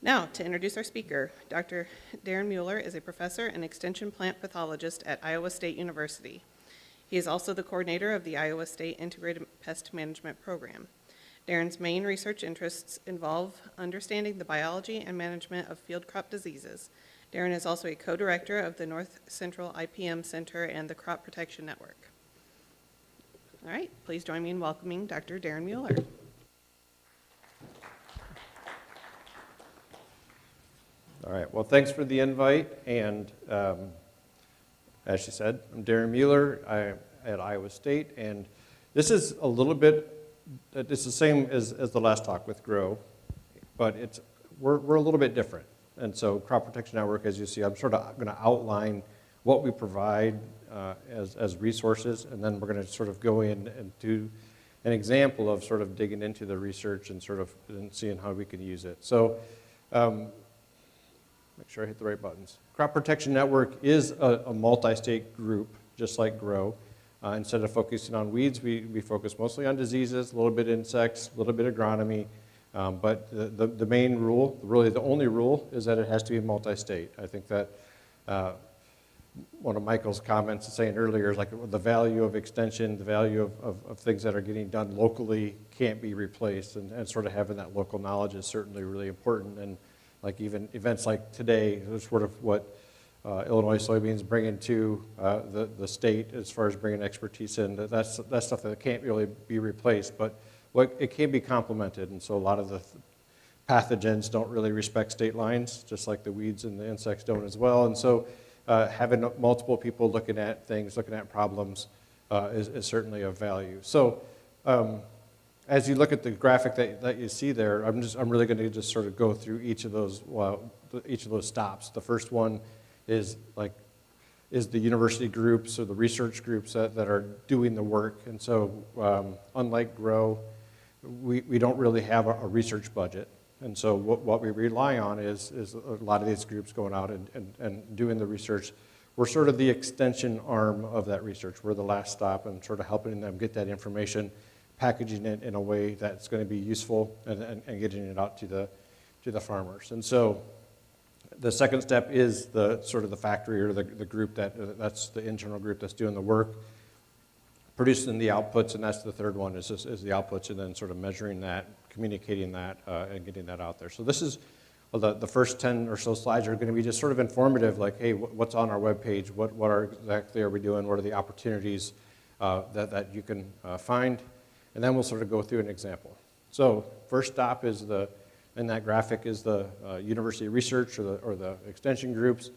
Now, to introduce our speaker, Dr. Daren Mueller is a professor and extension plant pathologist at Iowa State University. He is also the coordinator of the Iowa State Integrated Pest Management Program. Daren's main research interests involve understanding the biology and management of field crop diseases. Daren is also a co-director of the North Central IPM Center and the Crop Protection Network. All right, please join me in welcoming Dr. Daren Mueller. All right, well, thanks for the invite, and as she said, I'm Daren Mueller. I'm at Iowa State, and this is a little bit, it's the same as the last talk with GROW, but we're a little bit different. And so Crop Protection Network, as you see, I'm sort of going to outline what we provide as resources, and then we're going to sort of go in and do an example of sort of digging into the research and sort of seeing how we can use it. So make sure I hit the right buttons. Crop Protection Network is a multi-state group, just like GROW. Instead of focusing on weeds, we focus mostly on diseases, a little bit agronomy, a little bit agronomy. But the main rule, really the only rule, is that it has to be multi-state. I think that one of Michael's comments saying earlier is like the value of extension, the value of things that are getting done locally can't be replaced, and sort of having that local knowledge is certainly really important. And like even events like today, is sort of what Illinois soybeans bring into the state as far as bringing expertise in. That's stuff that can't really be replaced, but it can be complemented. And so a lot of the pathogens don't really respect state lines, just like the weeds and the insects don't as well. And so having multiple people looking at things, looking at problems is certainly of value. So as you look at the graphic that you see there, I'm really going to just sort of go through each of those stops. The first one is the university groups or the research groups that are doing the work. And so unlike GROW, we don't really have a research budget. And so what we rely on is a lot of these groups going out and doing the research. We're sort of the extension arm of that research. We're the last stop and sort of helping them get that information, packaging it in a way that's going to be useful and getting it out to the farmers. And so the second step is the sort of the factory or the group that's the internal group that's doing the work, producing the outputs, and that's the third one is the outputs, and then sort of measuring that, communicating that, and getting that out there. So this is, well, the first 10 or so slides are going to be just sort of informative, like, hey, what's on our webpage? What exactly are we doing? What are the opportunities that you can find? And then we'll sort of go through an example. So first stop is in that graphic is the university research or the extension groups.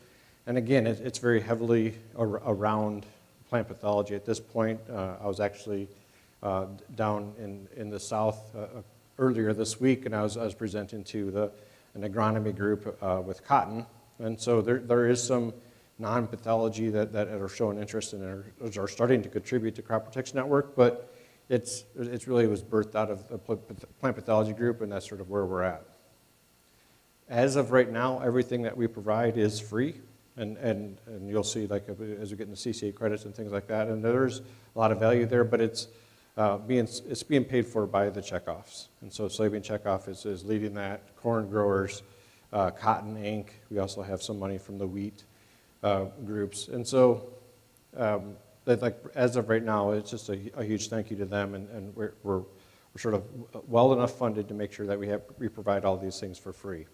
And again, it's very heavily around plant pathology at this point. I was actually down in the south earlier this week, and I was presenting to an agronomy group with cotton. And so there is some non-pathology that are showing interest and are starting to contribute to Crop Protection Network, but it really was birthed out of the plant pathology group, and that's sort of where we're at. As of right now, everything that we provide is free, and you'll see, like, as we get into CCA credits and things like that, and there's a lot of value there, but it's being paid for by the checkoffs. And so soybean checkoff is leading that, corn growers, cotton, Inc. We also have some money from the wheat groups. And so as of right now, it's just a huge thank you to them, and we're sort of well enough funded to make sure that we provide all these things for free.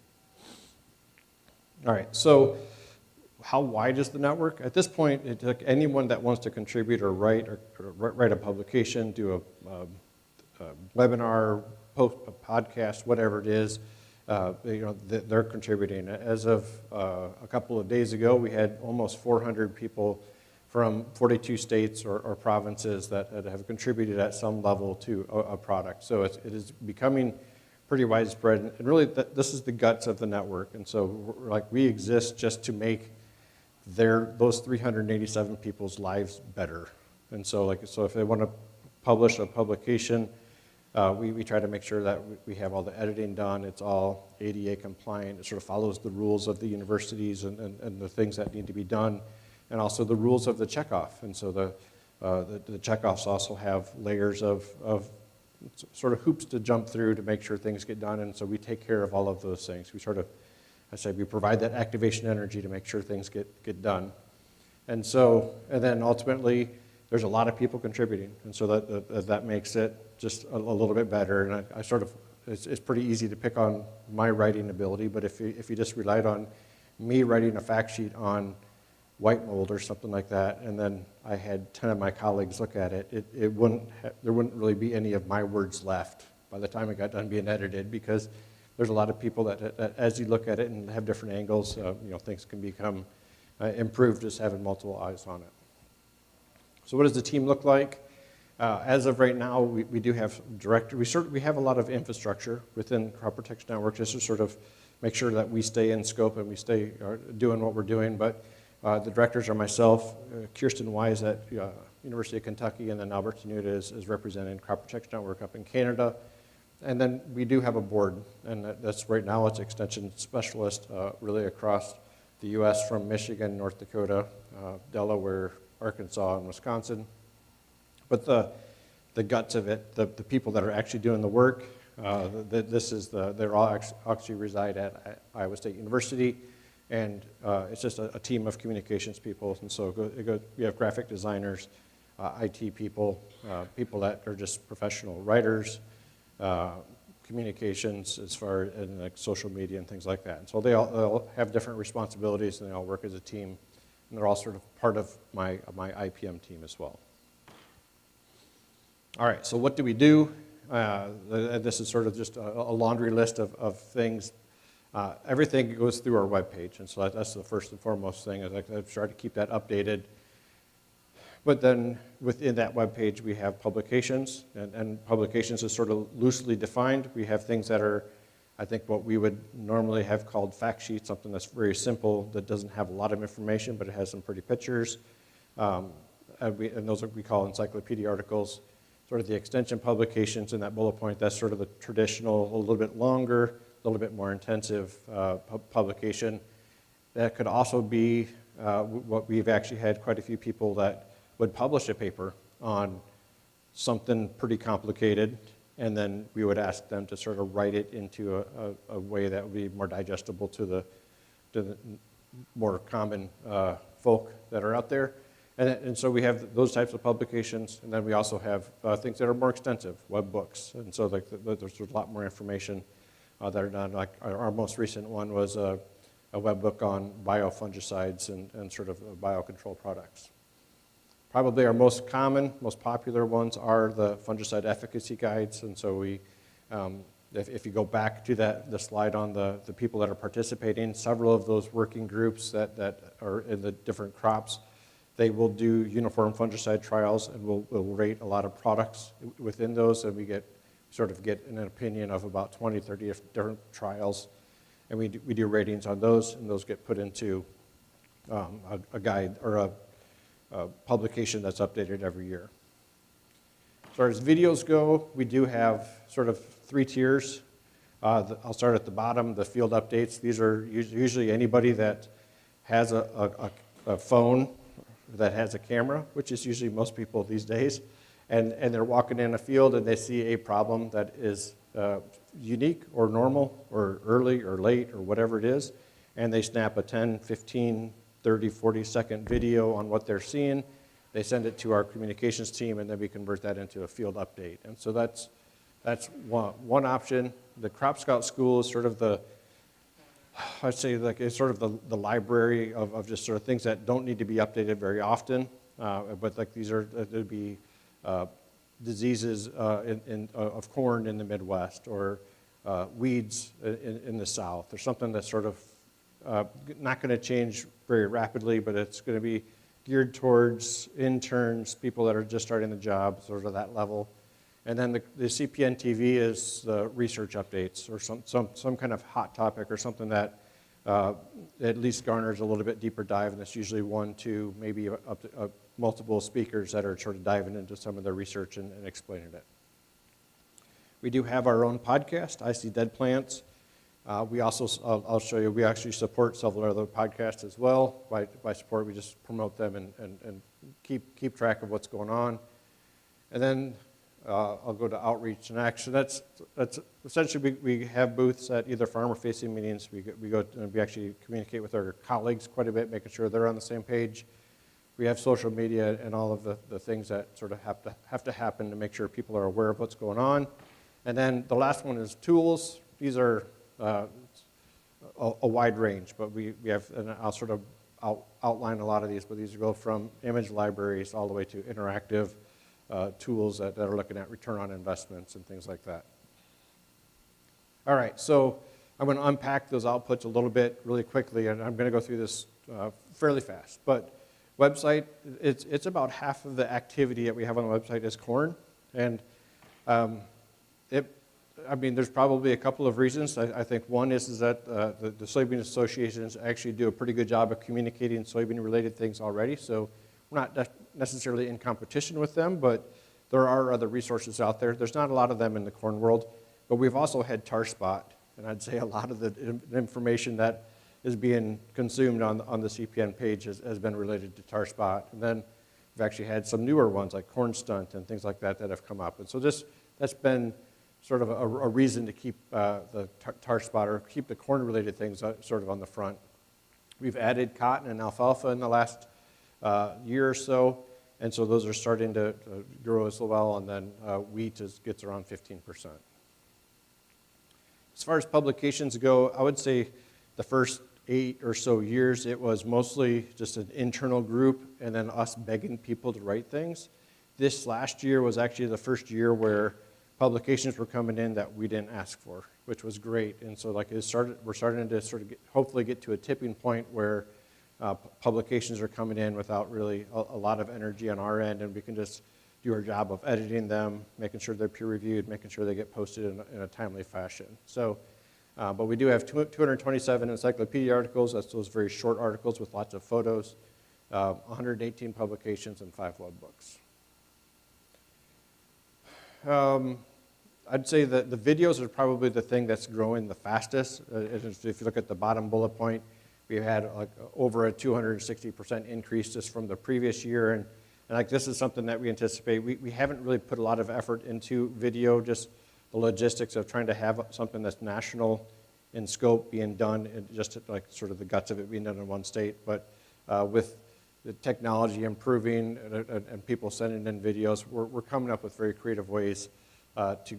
All right, so how wide is the network? At this point, anyone that wants to contribute or write a publication, do a webinar, post a podcast, whatever it is, they're contributing. As of a couple of days ago, we had almost 400 people from 42 states or provinces that have contributed at some level to a product. So it is becoming pretty widespread, and really this is the guts of the network. And so we exist just to make those 387 people's lives better. And so if they want to publish a publication, we try to make sure that we have all the editing done. It's all ADA compliant. It sort of follows the rules of the universities and the things that need to be done, and also the rules of the checkoff. And so the checkoffs also have layers of sort of hoops to jump through to make sure things get done, and so we take care of all of those things. We sort of, we provide that activation energy to make sure things get done. And then ultimately, there's a lot of people contributing, and so that makes it just a little bit better. And I sort of, it's pretty easy to pick on my writing ability, but if you just relied on me writing a fact sheet on white mold or something like that, and then I had 10 of my colleagues look at it, there wouldn't really be any of my words left by the time it got done being edited, because there's a lot of people that as you look at it and have different angles, things can become improved just having multiple eyes on it. So what does the team look like? As of right now, we do have we have a lot of infrastructure within Crop Protection Network just to sort of make sure that we stay in scope and we stay doing what we're doing. But the directors are myself, Kirsten Wise at University of Kentucky, and then Albert Tenuta is representing Crop Protection Network up in Canada. And then we do have a board, and that's right now it's extension specialist really across the U.S. from Michigan, North Dakota, Delaware, Arkansas, and Wisconsin. But the guts of it, the people that are actually doing the work, they're all actually reside at Iowa State University, and it's just a team of communications people. And so we have graphic designers, IT people, people that are just professional writers, communications as far as like social media and things like that. And so they all have different responsibilities, and they all work as a team, and they're all sort of part of my IPM team as well. All right, so what do we do? This is sort of just a laundry list of things. Everything goes through our webpage, and so that's the first and foremost thing. I try to keep that updated. But then within that webpage, we have publications, and publications is sort of loosely defined. We have things that are, I think, what we would normally have called fact sheets, something that's very simple, that doesn't have a lot of information, but it has some pretty pictures. And those we call encyclopedia articles. Sort of the extension publications in that bullet point, that's sort of the traditional, a little bit longer, a little bit more intensive publication. That could also be what we've actually had quite a few people that would publish a paper on something pretty complicated, and then we would ask them to sort of write it into a way that would be more digestible to the more common folk that are out there. And so we have those types of publications, and then we also have things that are more extensive, web books. And so there's a lot more information that are done. Like our most recent one was a web book on biofungicides and sort of biocontrol products. Probably our most common, most popular ones are the fungicide efficacy guides. And so if you go back to the slide on the people that are participating, several of those working groups that are in the different crops, they will do uniform fungicide trials, and we'll rate a lot of products within those, and we sort of get an opinion of about 20, 30 different trials, and we do ratings on those, and those get put into a guide or a publication that's updated every year. As far as videos go, we do have sort of 3 tiers. I'll start at the bottom, the field updates. These are usually anybody that has a phone that has a camera, which is usually most people these days, and they're walking in a field and they see a problem that is unique or normal or early or late or whatever it is, and they snap a 10, 15, 30, 40-second video on what they're seeing. They send it to our communications team, and then we convert that into a field update. And so that's one option. The Crop Scout School is sort of I'd say like it's sort of the library of just sort of things that don't need to be updated very often, but like there'd be diseases of corn in the Midwest, or weeds in the South, or something that's sort of not going to change very rapidly, but it's going to be geared towards interns, people that are just starting the job, sort of that level. And then the CPN TV is the research updates, or some kind of hot topic, or something that at least garners a little bit deeper dive, and it's usually 1, 2, maybe up to multiple speakers that are sort of diving into some of the research and explaining it. We do have our own podcast, I See Dead Plants. We also, I'll show you, we actually support several other podcasts as well. By support, we just promote them and keep track of what's going on. And then I'll go to outreach and action. That's essentially we have booths at either farmer-facing meetings. We go and we actually communicate with our colleagues quite a bit, making sure they're on the same page. We have social media and all of the things that sort of have to happen to make sure people are aware of what's going on. And then the last one is tools. These are a wide range, but we have, and I'll sort of outline a lot of these, but these go from image libraries all the way to interactive tools that are looking at return on investments and things like that. All right, so I'm going to unpack those outputs a little bit really quickly, and I'm going to go through this fairly fast. But website, it's about half of the activity that we have on the website is corn, and there's probably a couple of reasons. I think one is that the soybean associations actually do a pretty good job of communicating soybean-related things already, so we're not necessarily in competition with them, but there are other resources out there. There's not a lot of them in the corn world, but we've also had tar spot, and I'd say a lot of the information that is being consumed on the CPN page has been related to tar spot. And then we've actually had some newer ones like corn stunt and things like that have come up. And so that's been sort of a reason to keep the tar spot or keep the corn-related things sort of on the front. We've added cotton and alfalfa in the last year or so, and so those are starting to grow as well, and then wheat gets around 15%. As far as publications go, I would say the first 8 or so years, it was mostly just an internal group and then us begging people to write things. This last year was actually the first year where publications were coming in that we didn't ask for, which was great. And so we're starting to sort of hopefully get to a tipping point where publications are coming in without really a lot of energy on our end, and we can just do our job of editing them, making sure they're peer-reviewed, making sure they get posted in a timely fashion. So, but we do have 227 encyclopedia articles. That's those very short articles with lots of photos, 118 publications, and 5 web books. I'd say that the videos are probably the thing that's growing the fastest. If you look at the bottom bullet point, we had like over a 260% increase just from the previous year, and like this is something that we anticipate. We haven't really put a lot of effort into video, just the logistics of trying to have something that's national in scope being done, and just like sort of the guts of it being done in one state. But with the technology improving and people sending in videos, we're coming up with very creative ways to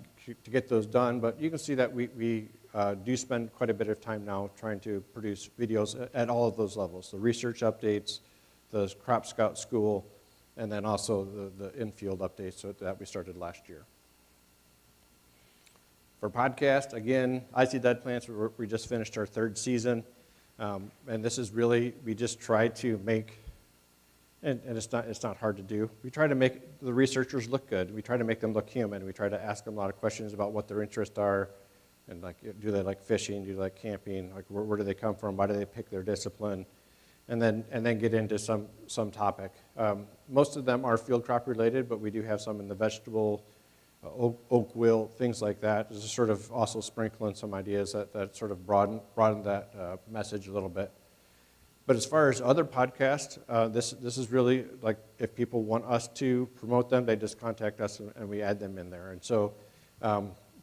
get those done. But you can see that we do spend quite a bit of time now trying to produce videos at all of those levels, the research updates, the Crop Scout School, and then also the in-field updates that we started last year. For podcast, again, I See Dead Plants, we just finished our 3rd season, and this is really, we just try to make, and it's not hard to do, we try to make the researchers look good. We try to make them look human. We try to ask them a lot of questions about what their interests are, and like, do they like fishing, do they like camping, like where do they come from, why do they pick their discipline, and then get into some topic. Most of them are field crop related, but we do have some in the vegetable, oak will, things like that. Just sort of also sprinkle in some ideas that sort of broaden that message a little bit. But as far as other podcasts, this is really like if people want us to promote them, they just contact us and we add them in there. And so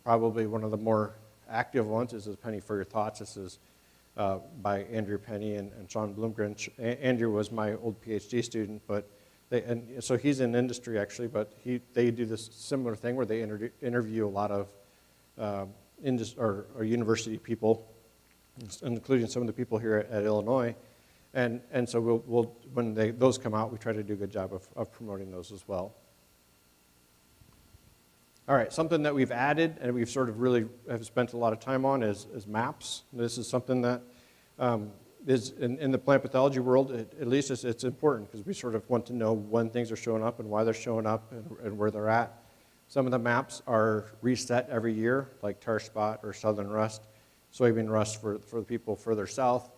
probably one of the more active ones is Penny for Your Thoughts. This is by Andrew Penny and Sean Bloomgren. Andrew was my old PhD student, but so he's in industry actually, but they do this similar thing where they interview a lot of university people, including some of the people here at Illinois, and so we'll when those come out, we try to do a good job of promoting those as well. All right, something that we've added and we've sort of really have spent a lot of time on is maps. This is something that is in the plant pathology world, at least it's important because we sort of want to know when things are showing up and why they're showing up and where they're at. Some of the maps are reset every year, like tar spot or southern rust, soybean rust for the people further south.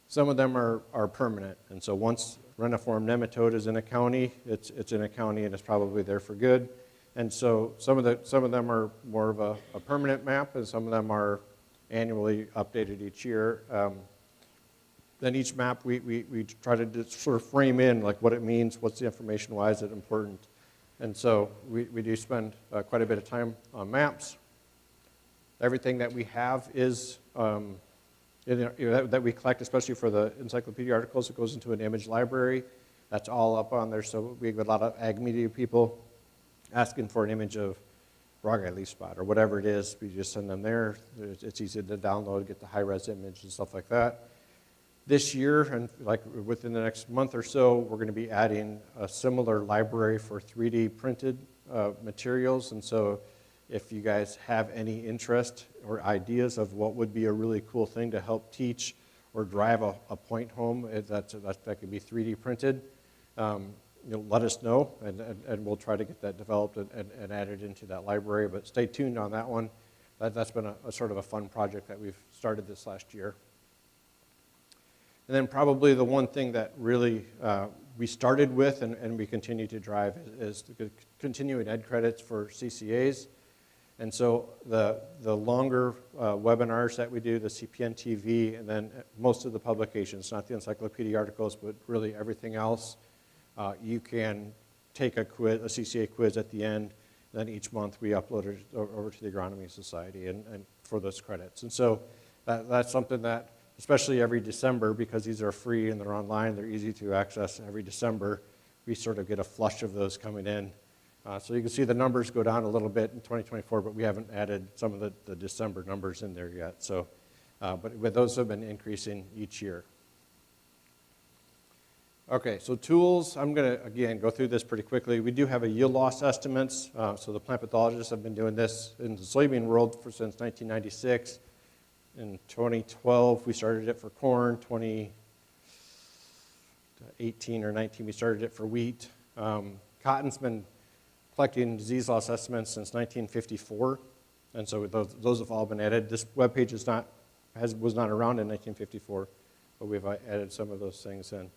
Some of them are permanent, and so once reniform nematode is in a county, it's in a county and it's probably there for good. And so some of them are more of a permanent map, and some of them are annually updated each year. Then each map we try to just sort of frame in like what it means, what's the information, why is it important. And so we do spend quite a bit of time on maps. Everything that we have is, that we collect, especially for the encyclopedia articles, it goes into an image library. That's all up on there, so we have a lot of ag media people asking for an image of frog-eye leaf spot or whatever it is. We just send them there. It's easy to download, get the high-res image and stuff like that. This year, and like within the next month or so, we're going to be adding a similar library for 3D printed materials. And so if you guys have any interest or ideas of what would be a really cool thing to help teach or drive a point home that could be 3D printed, let us know, and we'll try to get that developed and added into that library. But stay tuned on that one. That's been a sort of a fun project that we've started this last year. And then probably the one thing that really we started with and we continue to drive is the continuing ed credits for CCAs. And so the longer webinars that we do, the CPN TV, and then most of the publications, not the encyclopedia articles, but really everything else, you can take a quiz, a CCA quiz at the end. Then each month we upload it over to the Agronomy Society and for those credits. And so that's something that, especially every December, because these are free and they're online, they're easy to access every December, we sort of get a flush of those coming in. So you can see the numbers go down a little bit in 2024, but we haven't added some of the December numbers in there yet. So, but those have been increasing each year. Okay, so tools, I'm going to, again, go through this pretty quickly. We do have a yield loss estimates. So the plant pathologists have been doing this in the soybean world since 1996. In 2012, we started it for corn. 2018 or 19, we started it for wheat. Cotton's been collecting disease loss estimates since 1954, and so those have all been added. This webpage was not around in 1954, but we've added some of those things in.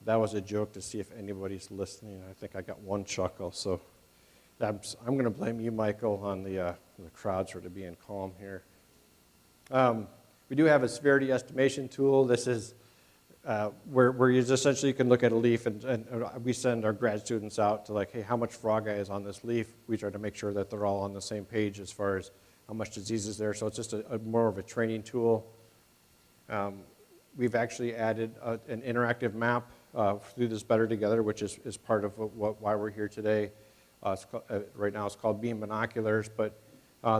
That was a joke to see if anybody's listening. I think I got one chuckle, so I'm going to blame you, Michael, on the crowd sort of being calm here. We do have a severity estimation tool. This is where you essentially can look at a leaf, and we send our grad students out to like, hey, how much frog eye is on this leaf? We try to make sure that they're all on the same page as far as how much disease is there. So it's just more of a training tool. We've actually added an interactive map through this Better Together, which is part of why we're here today. Right now it's called Beam Binoculars, but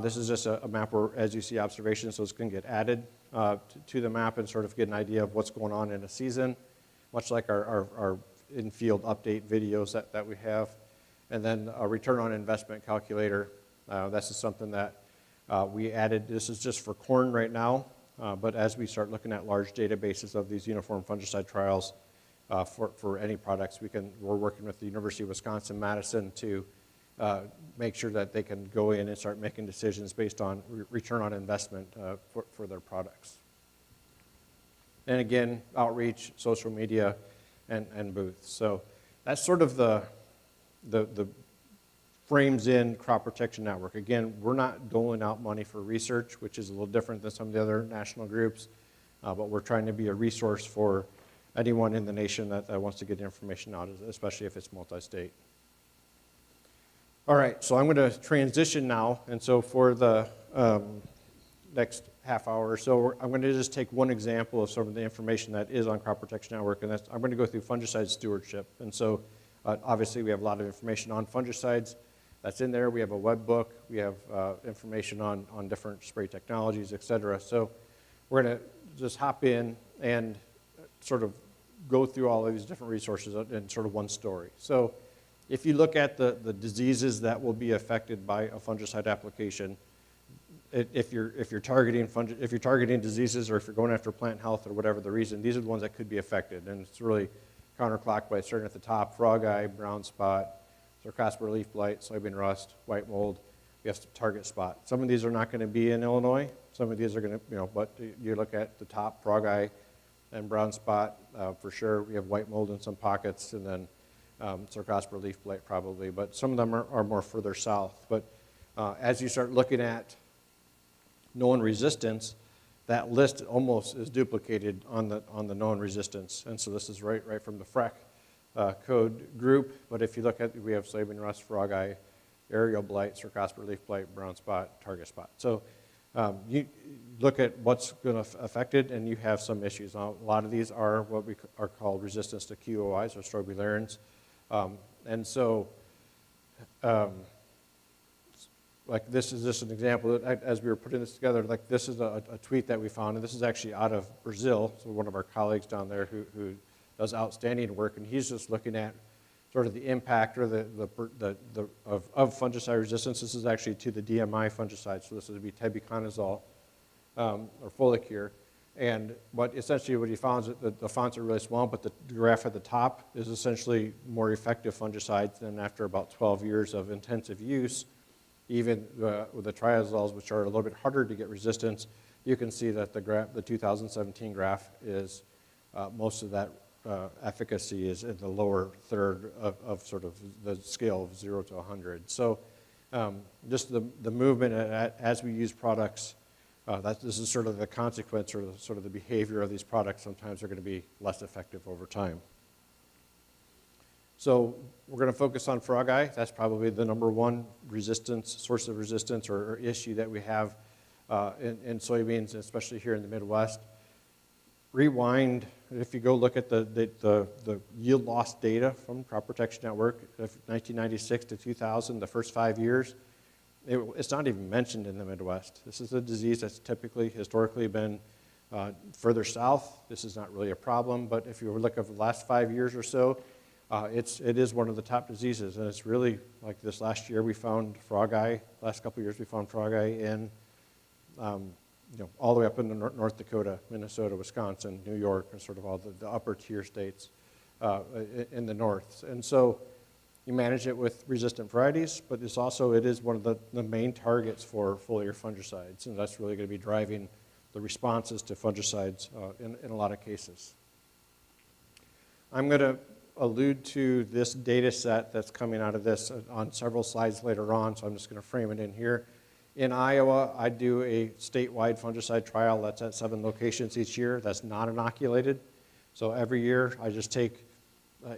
this is just a map where, as you see observations, those can get added to the map and sort of get an idea of what's going on in a season, much like our in-field update videos that we have. And then a return on investment calculator. This is something that we added. This is just for corn right now, but as we start looking at large databases of these uniform fungicide trials for any products, we're working with the University of Wisconsin-Madison to make sure that they can go in and start making decisions based on return on investment for their products. And again, outreach, social media, and booths. So that's sort of the frames in crop protection network. Again, we're not doling out money for research, which is a little different than some of the other national groups, but we're trying to be a resource for anyone in the nation that wants to get information out, especially if it's multi-state. All right, so I'm going to transition now, and so for the next half hour or so, I'm going to just take one example of some of the information that is on Crop Protection Network, and I'm going to go through fungicide stewardship. And so obviously we have a lot of information on fungicides that's in there. We have a web book. We have information on different spray technologies, et cetera. So we're going to just hop in and sort of go through all of these different resources in sort of one story. So if you look at the diseases that will be affected by a fungicide application, if you're targeting diseases or if you're going after plant health or whatever the reason, these are the ones that could be affected. And it's really counterclockwise, starting at the top: frog eye, brown spot, Sarcospora leaf blight, soybean rust, white mold. We have to target spot. Some of these are not going to be in Illinois. Some of these are going to, but you look at the top: frog eye and brown spot for sure. We have white mold in some pockets, and then Sarcospora leaf blight probably, but some of them are more further south. But as you start looking at known resistance, that list almost is duplicated on the known resistance. And so this is right from the FREC code group, but if you look at, we have soybean rust, frog eye, aerial blight, cercospora leaf blight, brown spot, target spot. So you look at what's going to affect it, and you have some issues. Now, a lot of these are what we are called resistance to QOIs or strobilurins. And so, like this is just an example. As we were putting this together, like this is a tweet that we found, and this is actually out of Brazil. So one of our colleagues down there who does outstanding work, and he's just looking at sort of the impact or of fungicide resistance. This is actually to the DMI fungicide, so this would be tebuconazole or Folicure. And essentially what he found is that the fonts are really small, but the graph at the top is essentially more effective fungicides than after about 12 years of intensive use. Even with the triazoles, which are a little bit harder to get resistance, you can see that the 2017 graph is most of that efficacy is in the lower third of sort of the scale of 0 to 100. So just the movement as we use products, this is sort of the consequence or sort of the behavior of these products. Sometimes they're going to be less effective over time. So we're going to focus on frog eye. That's probably the number one source of resistance or issue that we have in soybeans, especially here in the Midwest. Rewind, if you go look at the yield loss data from Crop Protection Network, 1996 to 2000, the first 5 years, it's not even mentioned in the Midwest. This is a disease that's historically been further south. This is not really a problem, but if you look at the last 5 years or so, it is one of the top diseases, and it's really, like this last year we found frog eye, last couple of years we found frog eye in all the way up into North Dakota, Minnesota, Wisconsin, New York, and sort of all the upper tier states in the north. And so you manage it with resistant varieties, but it is one of the main targets for foliar fungicides, and that's really going to be driving the responses to fungicides in a lot of cases. I'm going to allude to this data set that's coming out of this on several slides later on, so I'm just going to frame it in here. In Iowa, I do a statewide fungicide trial that's at 7 locations each year. That's not inoculated. So every year, I just take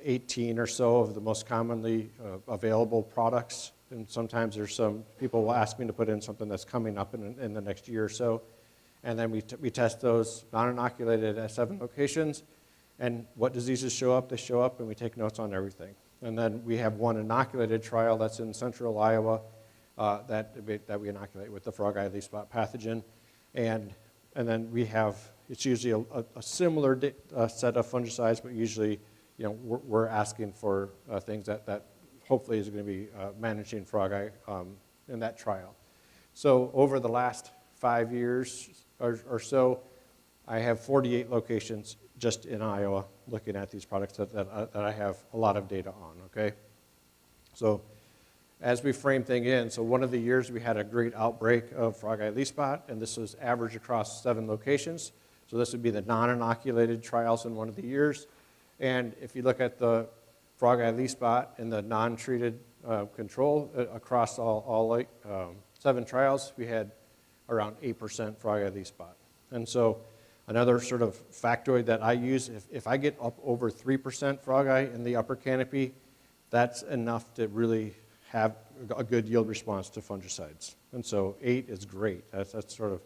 18 or so of the most commonly available products. And sometimes there's some people will ask me to put in something that's coming up in the next year or so. And then we test those non-inoculated at 7 locations. And what diseases show up, they show up, and we take notes on everything. And then we have one inoculated trial that's in central Iowa that we inoculate with the frog eye leaf spot pathogen. And then we have, it's usually a similar set of fungicides, but usually we're asking for things that hopefully is going to be managing frog eye in that trial. So over the last 5 years or so, I have 48 locations just in Iowa looking at these products that I have a lot of data on, okay? So as we frame things in, so one of the years we had a great outbreak of frog eye leaf spot, and this was average across 7 locations. So this would be the non-inoculated trials in one of the years. And if you look at the frog eye leaf spot and the non-treated control across all 7 trials, we had around 8% frog eye leaf spot. And so another sort of factoid that I use, if I get up over 3% frog eye in the upper canopy, that's enough to really have a good yield response to fungicides. And so 8 is great. That's sort of,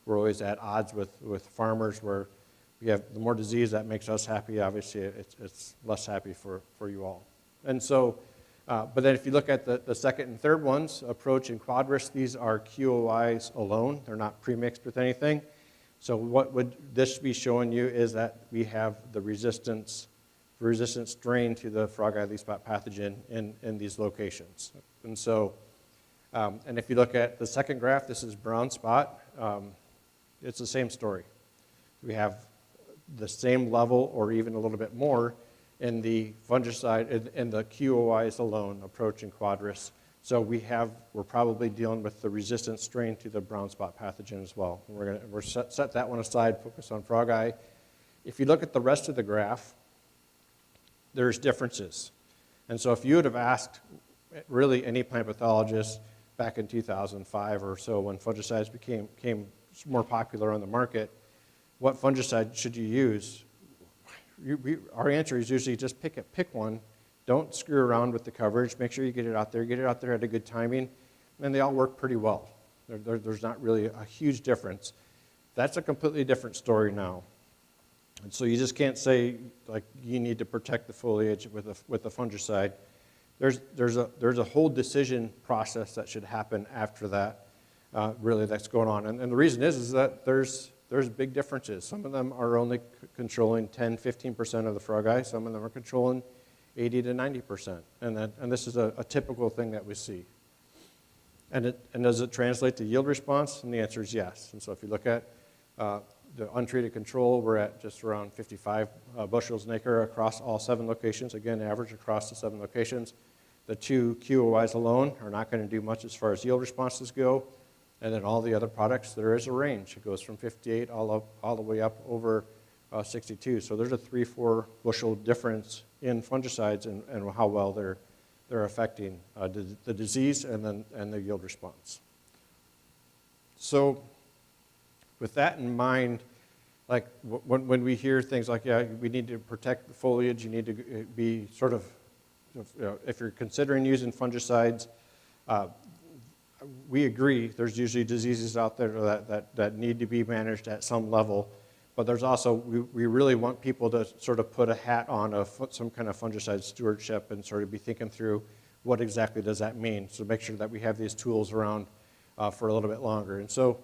we're always at odds with farmers where we have the more disease that makes us happy, obviously it's less happy for you all. And so, but then if you look at the second and third ones, approach and quad risk, these are QOIs alone. They're not premixed with anything. So what would this be showing you is that we have the resistant strain to the frog eye leaf spot pathogen in these locations. And so, and if you look at the second graph, this is brown spot. It's the same story. We have the same level or even a little bit more in the fungicide, in the QOIs alone, approach and quad risk. So we're probably dealing with the resistant strain to the brown spot pathogen as well. We're set that one aside, focus on frog eye. If you look at the rest of the graph, there's differences. And so if you would have asked really any plant pathologist back in 2005 or so when fungicides became more popular on the market, what fungicide should you use? our answer is usually just pick one. Don't screw around with the coverage. Make sure you get it out there at a good timing, and they all work pretty well. There's not really a huge difference. That's a completely different story now. And so you just can't say, like, you need to protect the foliage with a fungicide. There's a whole decision process that should happen after that, really, that's going on. And the reason is that there's big differences. Some of them are only controlling 10, 15% of the frog-eye. Some of them are controlling 80 to 90%. And this is a typical thing that we see. And does it translate to yield response? And the answer is yes. And so if you look at the untreated control, we're at just around 55 bushels an acre across all 7 locations. Again, average across the 7 locations. The 2 QOIs alone are not going to do much as far as yield responses go. And then all the other products, there is a range. It goes from 58 all the way up over 62. So there's a 3-4 bushel difference in fungicides and how well they're affecting the disease and the yield response. So with that in mind, like when we hear things like, yeah, we need to protect the foliage, you need to be sort of, if you're considering using fungicides, we agree there's usually diseases out there that need to be managed at some level, but there's also, we really want people to sort of put a hat on of some kind of fungicide stewardship and sort of be thinking through what exactly does that mean, so make sure that we have these tools around for a little bit longer. And so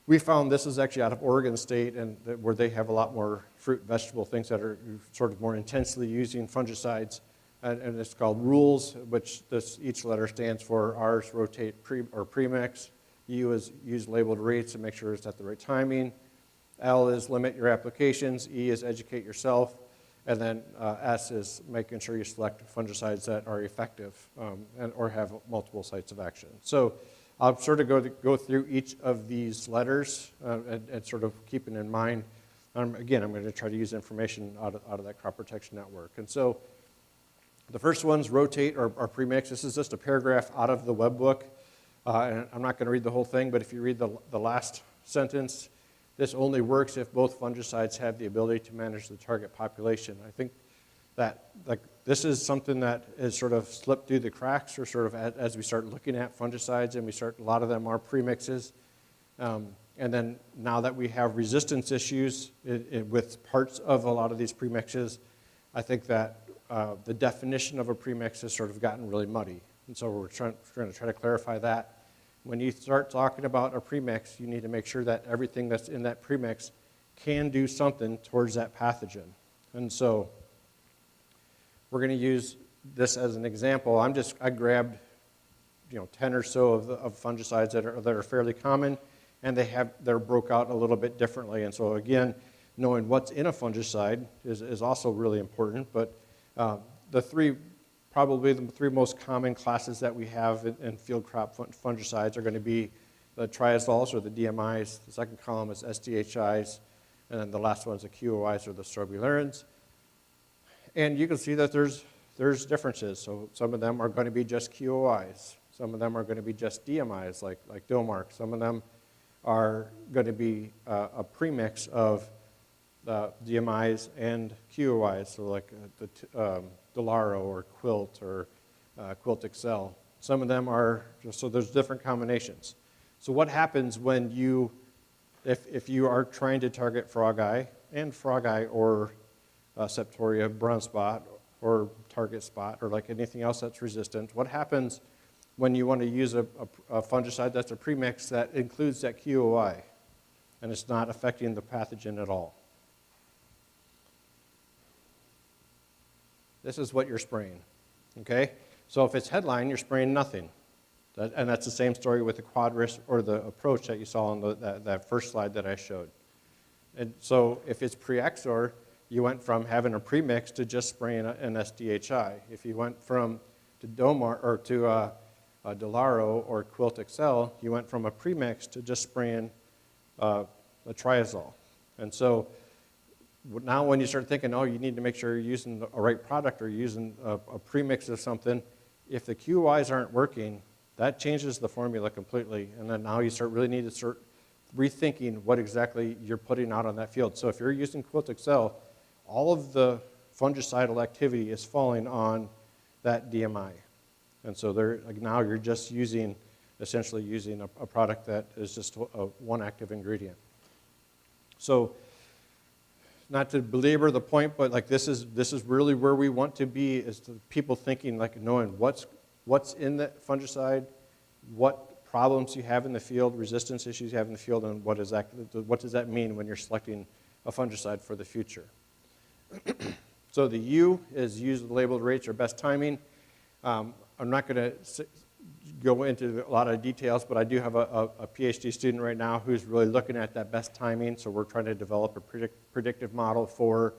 we found this is actually out of Oregon State, and where they have a lot more fruit and vegetable things that are sort of more intensely using fungicides. And it's called rules, which each letter stands for. R's rotate premix. U is use labeled rates and make sure it's at the right timing. L is limit your applications. E is educate yourself. And then S is making sure you select fungicides that are effective or have multiple sites of action. So I'll sort of go through each of these letters and sort of keeping in mind. Again, I'm going to try to use information out of that crop protection network. And so the first one's rotate or premix. This is just a paragraph out of the web book. And I'm not going to read the whole thing, but if you read the last sentence, this only works if both fungicides have the ability to manage the target population. I think that this is something that has sort of slipped through the cracks, or sort of as we start looking at fungicides, and a lot of them are premixes. And then now that we have resistance issues with parts of a lot of these premixes, I think that the definition of a premix has sort of gotten really muddy. And so we're trying to try to clarify that. When you start talking about a premix, you need to make sure that everything that's in that premix can do something towards that pathogen. And so we're going to use this as an example. I grabbed 10 or so of fungicides that are fairly common, and they're broke out a little bit differently. And so again, knowing what's in a fungicide is also really important. But probably the 3 most common classes that we have in field crop fungicides are going to be the triazoles or the DMIs. The second column is SDHIs, and then the last one is the QOIs or the strobilurins. And you can see that there's differences. So some of them are going to be just QOIs. Some of them are going to be just DMIs, like Dilmark. Some of them are going to be a premix of DMIs and QOIs, so like the Delaro or Quilt or Quilt Excel. Some of them are, so there's different combinations. So what happens when if you are trying to target frog eye or Septoria brown spot or target spot or like anything else that's resistant, what happens when you want to use a fungicide that's a premix that includes that QOI and it's not affecting the pathogen at all? This is what you're spraying, okay? So if it's headline, you're spraying nothing. And that's the same story with the quadris or the approach that you saw on that first slide that I showed. And so if it's pre-Exor, you went from having a premix to just spraying an SDHI. If you went to Domar or to Delaro or Quilt Excel, you went from a premix to just spraying a triazole. And so now when you start thinking, you need to make sure you're using a right product or using a premix of something, if the QIs aren't working, that changes the formula completely. And then now you really need to start rethinking what exactly you're putting out on that field. So if you're using Quilt Excel, all of the fungicidal activity is falling on that DMI. And so like now you're just essentially using a product that is just one active ingredient. So not to belabor the point, but like this is really where we want to be, is to people thinking, like knowing what's in the fungicide, what problems you have in the field, resistance issues you have in the field, and what does that mean when you're selecting a fungicide for the future. So the U is use the labeled rates or best timing. I'm not going to go into a lot of details, but I do have a PhD student right now who's really looking at that best timing. So we're trying to develop a predictive model for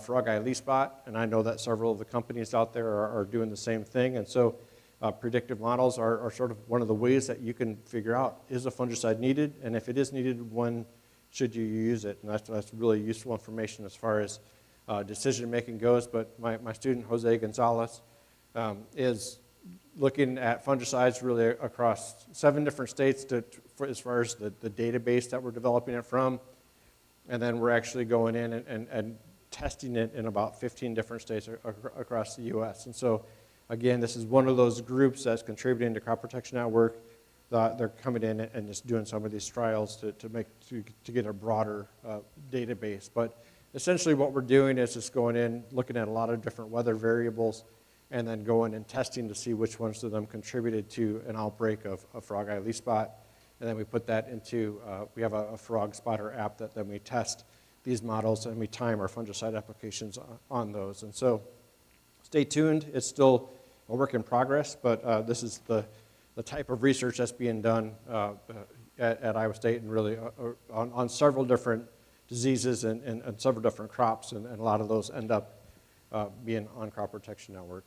frog eye leaf spot, and I know that several of the companies out there are doing the same thing. And so predictive models are sort of one of the ways that you can figure out, is a fungicide needed, and if it is needed, when should you use it? And that's really useful information as far as decision making goes. But my student Jose Gonzalez is looking at fungicides really across 7 different states as far as the database that we're developing it from. And then we're actually going in and testing it in about 15 different states across the U.S. And so, again, this is one of those groups that's contributing to Crop Protection Network. They're coming in and just doing some of these trials to get a broader database. But essentially what we're doing is just going in, looking at a lot of different weather variables, and then going and testing to see which ones of them contributed to an outbreak of frog eye leaf spot. And then we put that into, we have a frog spotter app that then we test these models and we time our fungicide applications on those. And so stay tuned. It's still a work in progress, but this is the type of research that's being done at Iowa State, and really on several different diseases and several different crops, and a lot of those end up being on Crop Protection Network.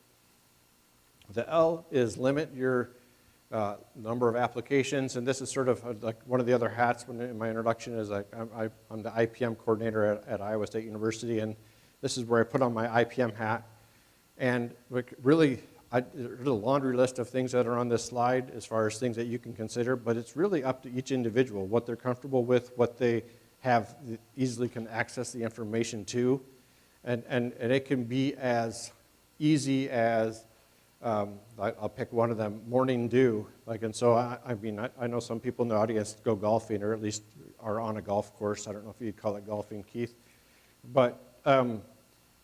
The L is limit your number of applications, and this is sort of like one of the other hats in my introduction is like I'm the IPM coordinator at Iowa State University, and this is where I put on my IPM hat. And really, there's a laundry list of things that are on this slide as far as things that you can consider, but it's really up to each individual, what they're comfortable with, what they have easily can access the information to. And it can be as easy as, I'll pick one of them, morning dew. And so, I know some people in the audience go golfing, or at least are on a golf course. I don't know if you'd call it golfing, Keith. But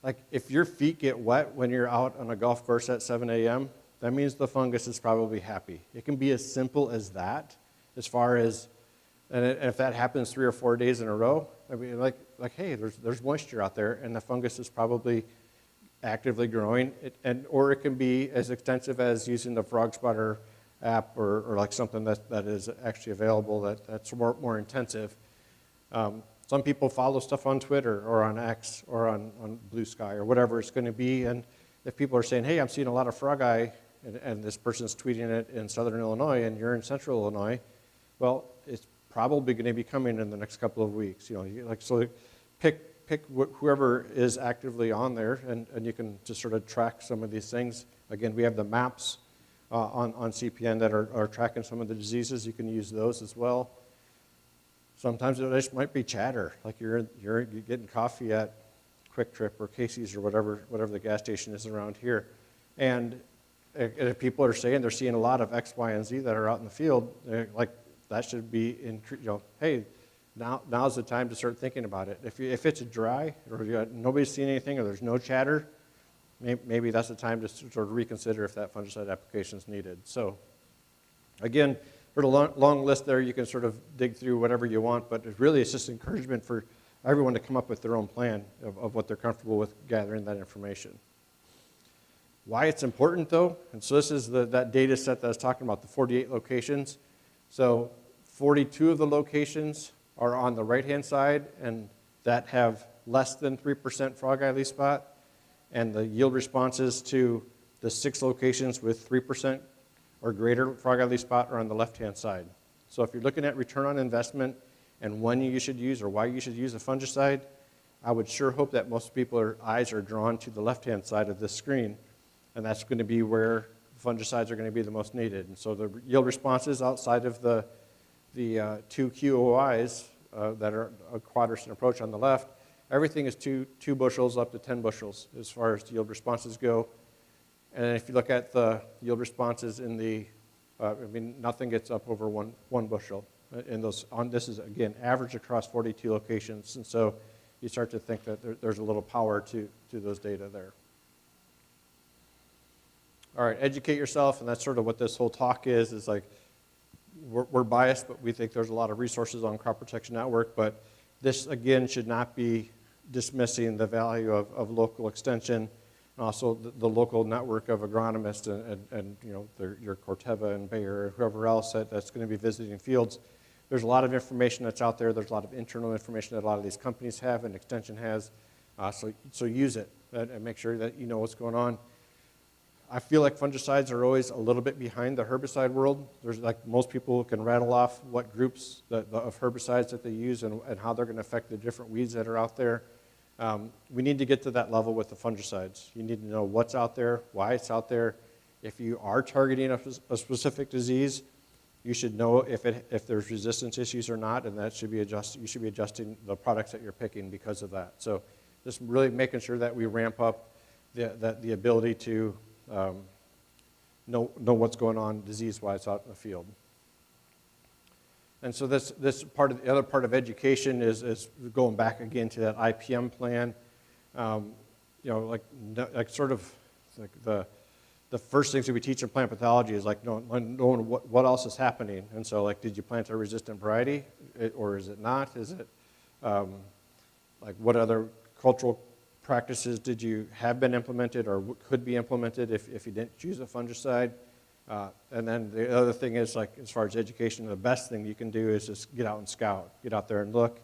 like if your feet get wet when you're out on a golf course at 7 a.m., that means the fungus is probably happy. It can be as simple as that, as far as, and if that happens 3 or 4 days in a row, I mean, like hey, there's moisture out there, and the fungus is probably actively growing. Or it can be as extensive as using the frog spotter app, or like something that is actually available that's more intensive. Some people follow stuff on Twitter or on X or on Blue Sky or whatever it's going to be. And if people are saying, hey, I'm seeing a lot of frog eye, and this person's tweeting it in southern Illinois and you're in central Illinois, well, it's probably going to be coming in the next couple of weeks. So pick whoever is actively on there, and you can just sort of track some of these things. Again, we have the maps on CPN that are tracking some of the diseases. You can use those as well. Sometimes it just might be chatter, like you're getting coffee at Quick Trip or Casey's or whatever the gas station is around here. And if people are saying they're seeing a lot of X, Y, and Z that are out in the field, like that should be, hey, now's the time to start thinking about it. If it's dry, or nobody's seeing anything, or there's no chatter, maybe that's the time to sort of reconsider if that fungicide application is needed. So again, there's a long list there. You can sort of dig through whatever you want, but it's just encouragement for everyone to come up with their own plan of what they're comfortable with gathering that information. Why it's important, though, and so this is that data set that I was talking about, the 48 locations. So 42 of the locations are on the right-hand side, and that have less than 3% frog eye leaf spot, and the yield responses to the 6 locations with 3% or greater frog eye leaf spot are on the left-hand side. So if you're looking at return on investment and when you should use or why you should use a fungicide, I would sure hope that most people's eyes are drawn to the left-hand side of this screen, and that's going to be where fungicides are going to be the most needed. And so the yield responses outside of the 2 QOIs that are a quadrant approach on the left everything is two bushels up to 10 bushels as far as yield responses go. And if you look at the yield responses in the, nothing gets up over one bushel in those. This is, again, average across 42 locations. And so you start to think that there's a little power to those data there. All right, educate yourself, and that's sort of what this whole talk is like, we're biased, but we think there's a lot of resources on Crop Protection Network, but this, again, should not be dismissing the value of local extension, and also the local network of agronomists and your Corteva and Bayer and whoever else that's going to be visiting fields. There's a lot of information that's out there. There's a lot of internal information that a lot of these companies have and Extension has, so use it and make sure that you know what's going on. I feel like fungicides are always a little bit behind the herbicide world. There's like most people can rattle off what groups of herbicides that they use and how they're going to affect the different weeds that are out there. We need to get to that level with the fungicides. You need to know what's out there, why it's out there. If you are targeting a specific disease, you should know if there's resistance issues or not, and that should be adjusted. You should be adjusting the products that you're picking because of that. So just really making sure that we ramp up the ability to know what's going on disease-wise out in the field. And so this part of the other part of education is going back again to that IPM plan. Like sort of like the first things that we teach in plant pathology is like knowing what else is happening. And so like, did you plant a resistant variety, or is it not? Is it like what other cultural practices did you have been implemented or could be implemented if you didn't choose a fungicide? And then the other thing is, like, as far as education, the best thing you can do is just get out and scout, get out there and look.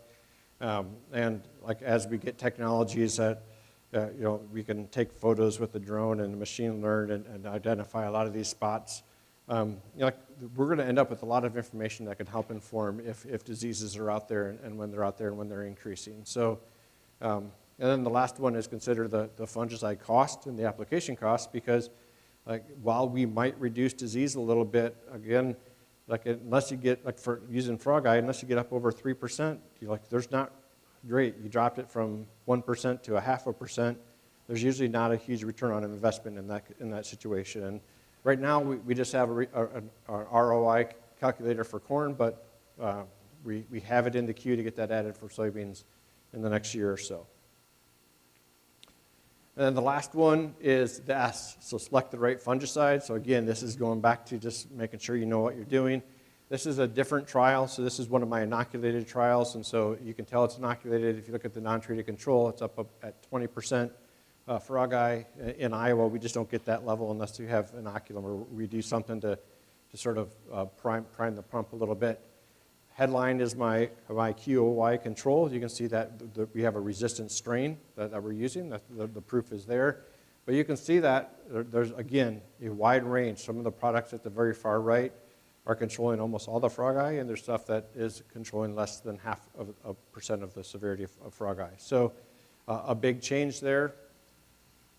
And like as we get technologies that we can take photos with the drone and machine learn and identify a lot of these spots. Like we're going to end up with a lot of information that can help inform if diseases are out there and when they're out there and when they're increasing. So. And then the last one is consider the fungicide cost and the application cost, because like while we might reduce disease a little bit, again, like unless you get, like for using frog eye, unless you get up over 3%, there's not great. You dropped it from 1% to 0.5%. There's usually not a huge return on investment in that situation. And right now we just have an ROI calculator for corn, but we have it in the queue to get that added for soybeans in the next year or so. And then the last one is the S, so select the right fungicide. So again, this is going back to just making sure you know what you're doing. This is a different trial, so this is one of my inoculated trials, and so you can tell it's inoculated. If you look at the non-treated control, it's up at 20% frog eye. In Iowa, we just don't get that level unless you have inoculum or we do something to sort of prime the pump a little bit. Headline is my QOY control. You can see that we have a resistant strain that we're using. The proof is there. But you can see that there's, again, a wide range. Some of the products at the very far right are controlling almost all the frog eye, and there's stuff that is controlling less than 0.5% of the severity of frog eye. So a big change there.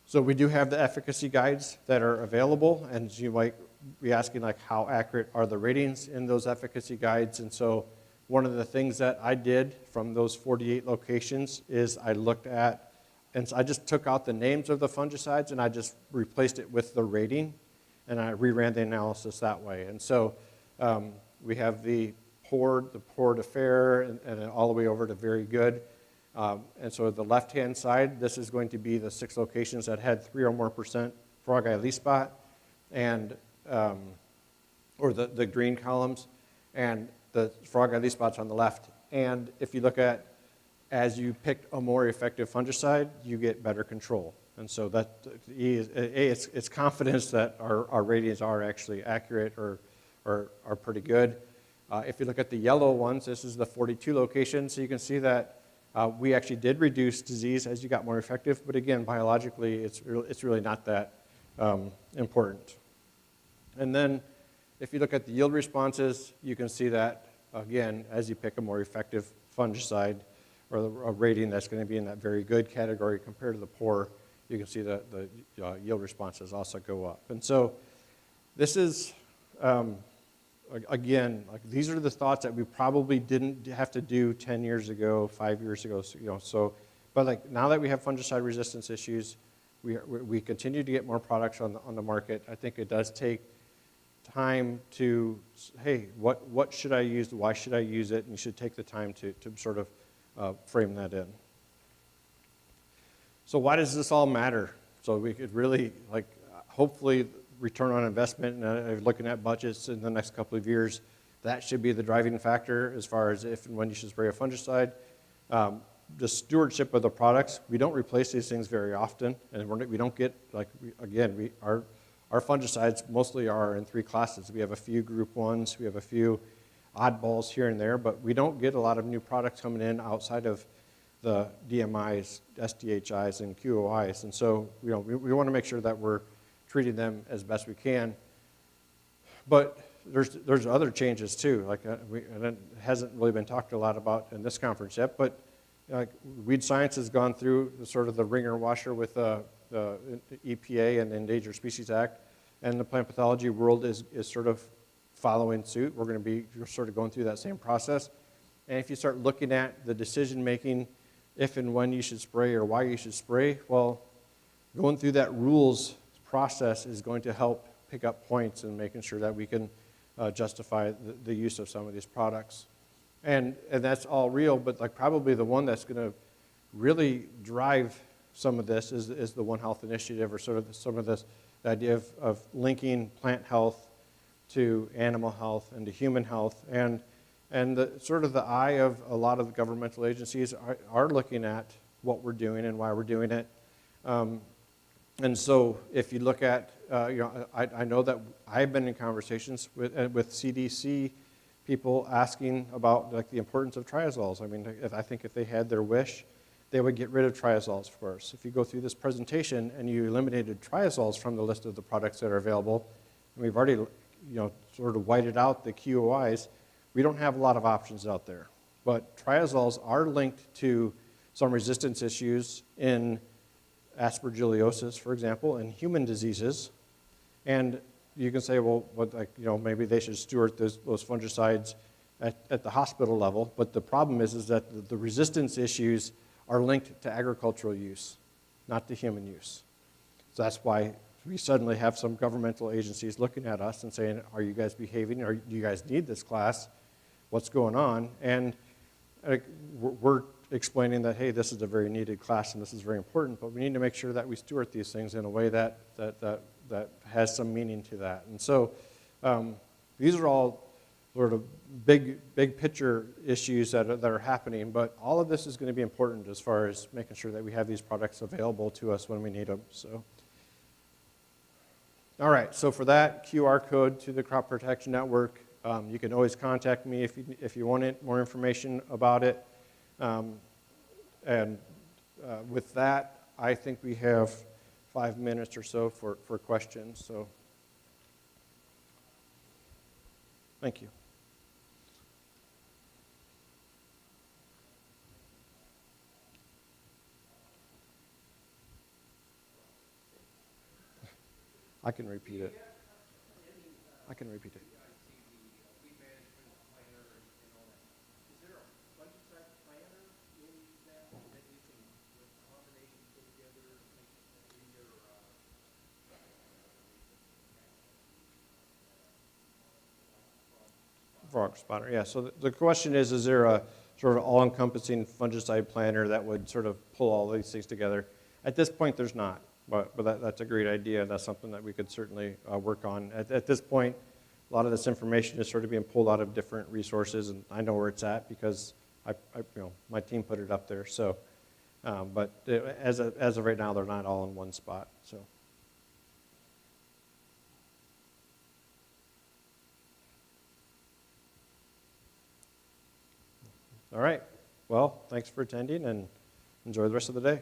So we do have the efficacy guides that are available, and you might be asking, like, how accurate are the ratings in those efficacy guides? And so one of the things that I did from those 48 locations is I looked at, and so I just took out the names of the fungicides and I just replaced it with the rating, and I reran the analysis that way. And so we have the poor to fair, and all the way over to very good. And so the left-hand side, this is going to be the 6 locations that had 3 or more % frog eye leaf spot, and or the green columns, and the frog eye leaf spots on the left. And if you look at, as you pick a more effective fungicide, you get better control. And so that it's confidence that our ratings are actually accurate or are pretty good. If you look at the yellow ones, this is the 42 locations, so you can see that we actually did reduce disease as you got more effective, but again, biologically, it's really not that important. And then if you look at the yield responses, you can see that, again, as you pick a more effective fungicide or a rating that's going to be in that very good category compared to the poor, you can see that the yield responses also go up. And so this is, again, like these are the thoughts that we probably didn't have to do 10 years ago, 5 years ago, But like now that we have fungicide resistance issues, we continue to get more products on the market. I think it does take time to, hey, what should I use? Why should I use it? And you should take the time to sort of frame that in. So why does this all matter? So we could really, like, hopefully return on investment, and looking at budgets in the next couple of years, that should be the driving factor as far as if and when you should spray a fungicide. The stewardship of the products, we don't replace these things very often, and we don't get, like, our fungicides mostly are in 3 classes. We have a few group 1s, we have a few oddballs here and there, but we don't get a lot of new products coming in outside of the DMIs, SDHIs, and QOIs. And so, we want to make sure that we're treating them as best we can. But there's other changes too. Like and it hasn't really been talked a lot about in this conference yet. But weed science has gone through sort of the ringer washer with the EPA and the Endangered Species Act, and the plant pathology world is sort of following suit. We're going to be sort of going through that same process. And if you start looking at the decision making, if and when you should spray or why you should spray, well, going through that rules process is going to help pick up points and making sure that we can justify the use of some of these products. And that's all real, but like probably the one that's going to really drive some of this is the One Health initiative, or sort of some of this the idea of linking plant health to animal health and to human health. And the sort of the eye of a lot of the governmental agencies are looking at what we're doing and why we're doing it. And so if you look at, I know that I've been in conversations with CDC people asking about like the importance of triazoles. I mean, I think if they had their wish, they would get rid of triazoles for us. If you go through this presentation and you eliminated triazoles from the list of the products that are available, and we've already sort of whited out the QOIs, we don't have a lot of options out there. But triazoles are linked to some resistance issues in aspergillosis, for example, and human diseases. And you can say, well, maybe they should steward those fungicides at the hospital level. But the problem is that the resistance issues are linked to agricultural use, not to human use. So that's why we suddenly have some governmental agencies looking at us and saying, are you guys behaving? Or do you guys need this class? What's going on? And we're explaining that, hey, this is a very needed class and this is very important, but we need to make sure that we steward these things in a way that has some meaning to that. And so these are all sort of big picture issues that are happening, but all of this is going to be important as far as making sure that we have these products available to us when we need them. So, all right, so for that QR code to the Crop Protection Network, you can always contact me if you want more information about it. And with that, I think we have 5 minutes or so for questions. So, thank you. I can repeat it. I can repeat it. Frog spotter, yeah. So the question is there a sort of all-encompassing fungicide planner that would sort of pull all these things together? At this point, there's not, but that's a great idea. That's something that we could certainly work on. At this point, a lot of this information is sort of being pulled out of different resources, and I know where it's at because my team put it up there. So, but as of right now, they're not all in one spot. So. All right. Well, thanks for attending and enjoy the rest of the day.